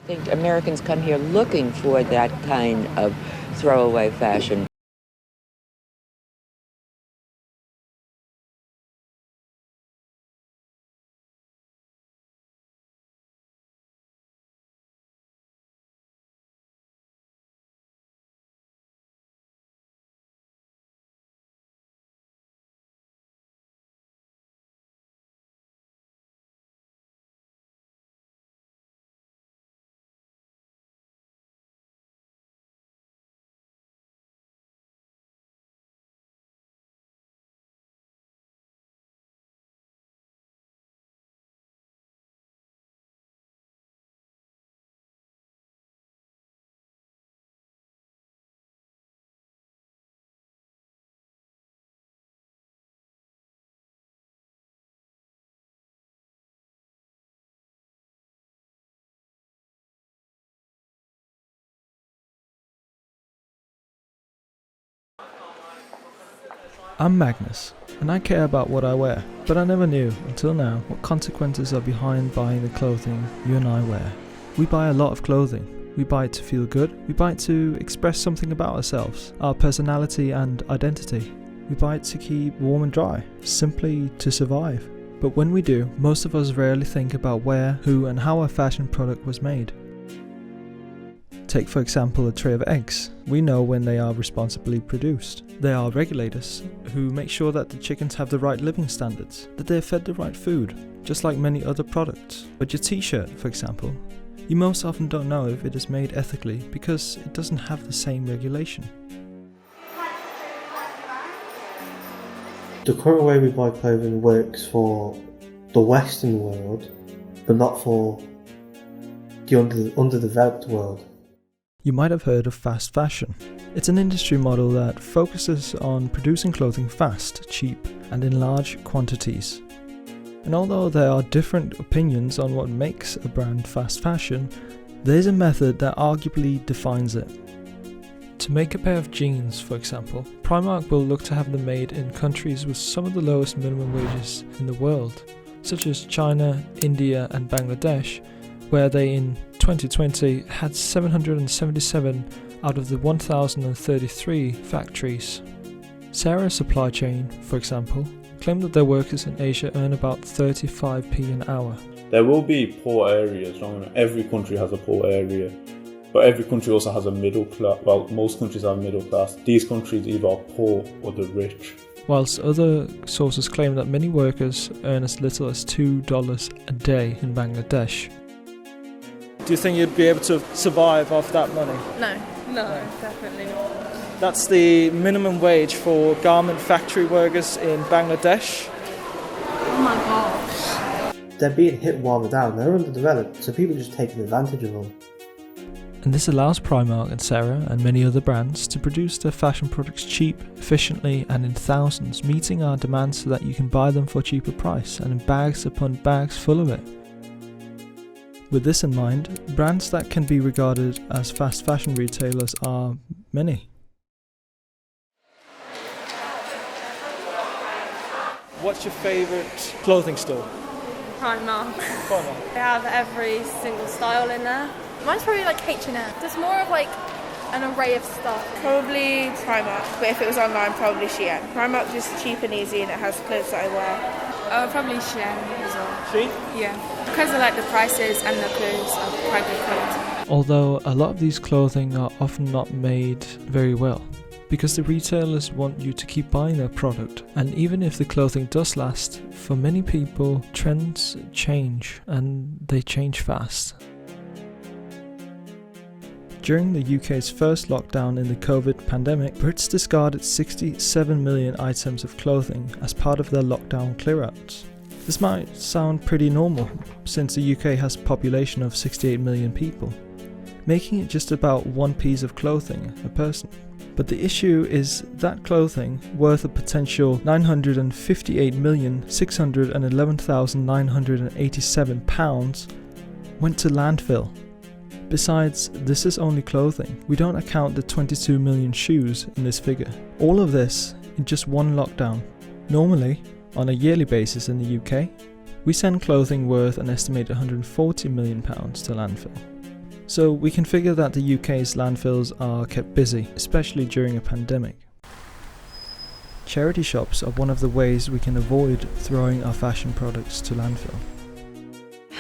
I think Americans come here looking for that kind of throwaway fashion. I'm Magnus, and I care about what I wear, but I never knew, until now, what consequences are behind buying the clothing you and I wear. We buy a lot of clothing. We buy it to feel good. We buy it to express something about ourselves, our personality and identity. We buy it to keep warm and dry, simply to survive. But when we do, most of us rarely think about where, who and how a fashion product was made. Take for example a tray of eggs. We know when they are responsibly produced. They are regulators who make sure that the chickens have the right living standards, that they're fed the right food, just like many other products. But your t-shirt, for example, you most often don't know if it is made ethically because it doesn't have the same regulation. The current way we buy clothing works for the Western world, but not for the underdeveloped world. You might have heard of fast fashion. It's an industry model that focuses on producing clothing fast, cheap, and in large quantities. And although there are different opinions on what makes a brand fast fashion, there's a method that arguably defines it. To make a pair of jeans, for example, Primark will look to have them made in countries with some of the lowest minimum wages in the world, such as China, India, and Bangladesh, where they in 2020 had 777 out of the 1,033 factories. Sarah's supply chain, for example, claimed that their workers in Asia earn about 35p an hour. There will be poor areas, every country has a poor area, but every country also has a middle class. Well, most countries have a middle class. These countries either are poor or they're rich. Whilst other sources claim that many workers earn as little as $2 a day in Bangladesh. Do you think you'd be able to survive off that money? No, definitely not. That's the minimum wage for garment factory workers in Bangladesh. Oh my gosh. They're being hit while they're down. They're underdeveloped, so people are just taking advantage of them. And this allows Primark and Sarah and many other brands to produce their fashion products cheap, efficiently and in thousands, meeting our demands so that you can buy them for a cheaper price and in bags upon bags full of it. With this in mind, brands that can be regarded as fast fashion retailers are many. What's your favourite clothing store? Primark. Primark. They have every single style in there. Mine's probably like H&M. There's more of like an array of stuff. Probably Primark, but if it was online, probably Shein. Primark is cheap and easy and it has clothes that I wear. Probably Shein as well. Shein? Yeah. Because I like the prices and the clothes are quite good quality. Although a lot of these clothing are often not made very well, because the retailers want you to keep buying their product. And even if the clothing does last, for many people, trends change and they change fast. During the UK's first lockdown in the COVID pandemic, Brits discarded 67 million items of clothing as part of their lockdown clear-outs. This might sound pretty normal, since the UK has a population of 68 million people, making it just about one piece of clothing a person. But the issue is that clothing, worth a potential £958,611,987, went to landfill. Besides, this is only clothing. We don't account the 22 million shoes in this figure. All of this in just one lockdown. Normally, on a yearly basis in the UK, we send clothing worth an estimated £140 million to landfill. So we can figure that the UK's landfills are kept busy, especially during a pandemic. Charity shops are one of the ways we can avoid throwing our fashion products to landfill.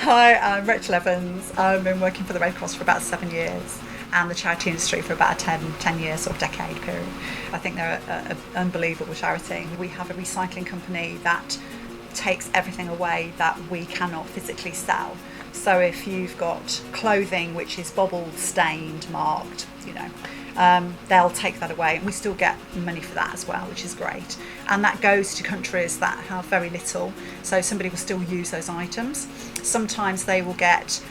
Hi, I'm Rachel Evans. I've been working for the Red Cross for about 7 years and the charity industry for about a 10 year sort of decade period. I think they're an unbelievable charity. We have a recycling company that takes everything away that we cannot physically sell. So if you've got clothing which is bobbled, stained, marked, they'll take that away, and we still get money for that as well, which is great. And that goes to countries that have very little, so somebody will still use those items. Sometimes they will get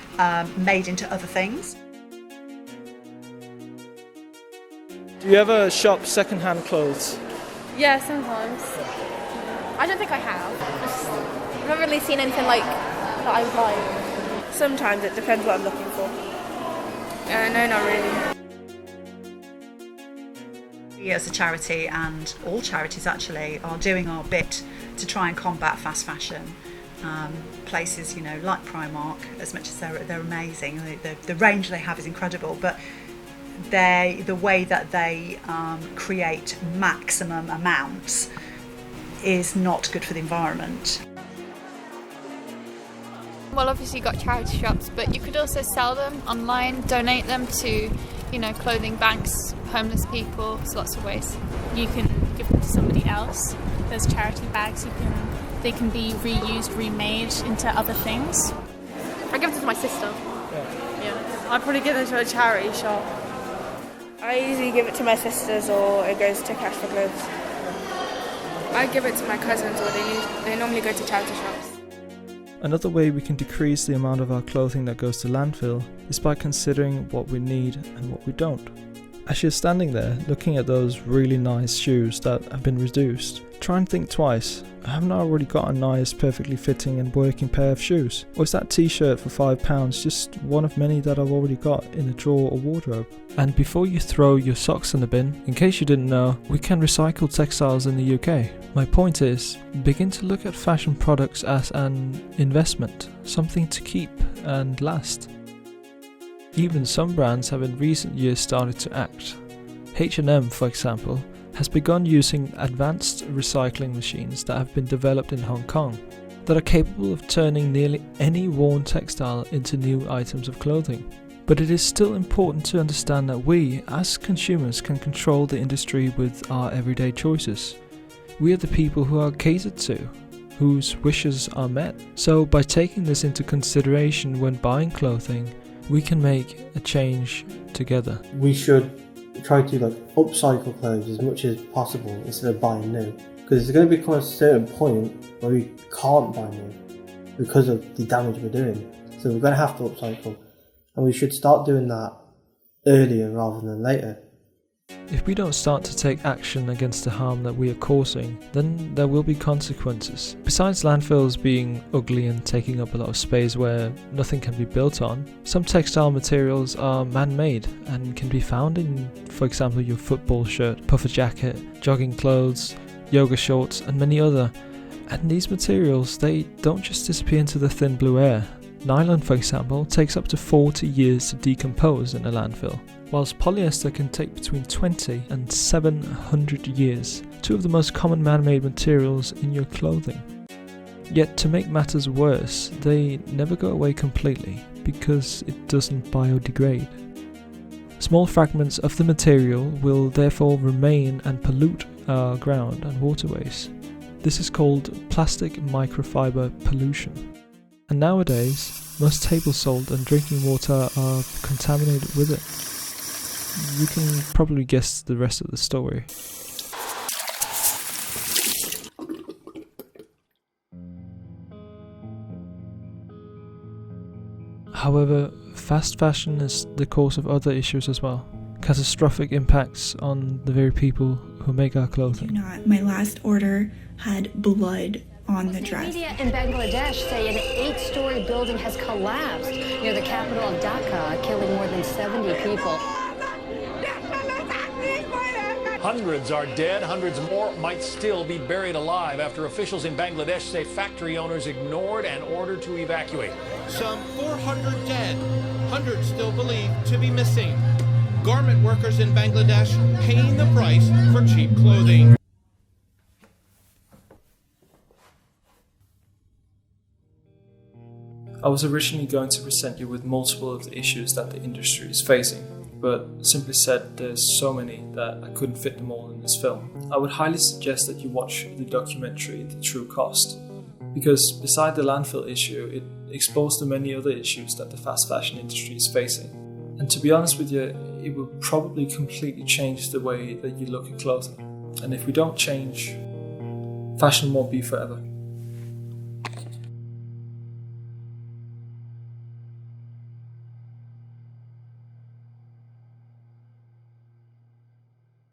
made into other things. Do you ever shop second-hand clothes? Yeah, sometimes. I don't think I have. I've not really seen anything like that I would like. Sometimes it depends what I'm looking for. No, not really. We as a charity, and all charities actually, are doing our bit to try and combat fast fashion. Places, like Primark, as much as they're amazing, the range they have is incredible, but the way that they create maximum amounts is not good for the environment. Well, obviously you've got charity shops, but you could also sell them online, donate them to, clothing banks, homeless people. There's lots of ways. You can give them to somebody else. There's charity bags. They can be reused, remade into other things. I give them to my sister. Yeah. I'd probably give them to a charity shop. I usually give it to my sisters, or it goes to Cash for Clothes. I give it to my cousins, or they normally go to charity shops. Another way we can decrease the amount of our clothing that goes to landfill is by considering what we need and what we don't. As you're standing there looking at those really nice shoes that have been reduced, try and think twice. Haven't I already got a nice, perfectly fitting and working pair of shoes? Or is that t-shirt for £5 just one of many that I've already got in a drawer or wardrobe? And before you throw your socks in the bin, in case you didn't know, we can recycle textiles in the UK. My point is, begin to look at fashion products as an investment, something to keep and last. Even some brands have in recent years started to act. H&M, for example, has begun using advanced recycling machines that have been developed in Hong Kong that are capable of turning nearly any worn textile into new items of clothing. But it is still important to understand that we, as consumers, can control the industry with our everyday choices. We are the people who are catered to, whose wishes are met. So by taking this into consideration when buying clothing, we can make a change together. We should try to upcycle clothes as much as possible instead of buying new, because there's going to become a certain point where we can't buy new because of the damage we're doing. So we're going to have to upcycle, and we should start doing that earlier rather than later. If we don't start to take action against the harm that we are causing, then there will be consequences. Besides landfills being ugly and taking up a lot of space where nothing can be built on, some textile materials are man-made and can be found in, for example, your football shirt, puffer jacket, jogging clothes, yoga shorts, and many other. And these materials, they don't just disappear into the thin blue air. Nylon, for example, takes up to 40 years to decompose in a landfill, whilst polyester can take between 20 and 700 years, two of the most common man-made materials in your clothing. Yet to make matters worse, they never go away completely because it doesn't biodegrade. Small fragments of the material will therefore remain and pollute our ground and waterways. This is called plastic microfiber pollution. And nowadays, most table salt and drinking water are contaminated with it. You can probably guess the rest of the story. However, fast fashion is the cause of other issues as well. Catastrophic impacts on the very people who make our clothing. My last order had blood on the dress. Media in Bangladesh say an 8-story building has collapsed near the capital of Dhaka, killing more than 70 people. Hundreds are dead, hundreds more might still be buried alive after officials in Bangladesh say factory owners ignored an order to evacuate. Some 400 dead, hundreds still believed to be missing. Garment workers in Bangladesh paying the price for cheap clothing. I was originally going to present you with multiple of the issues that the industry is facing, but simply said there's so many that I couldn't fit them all in this film. I would highly suggest that you watch the documentary The True Cost, because beside the landfill issue, it exposed the many other issues that the fast fashion industry is facing. And to be honest with you, it will probably completely change the way that you look at clothing. And if we don't change, fashion won't be forever.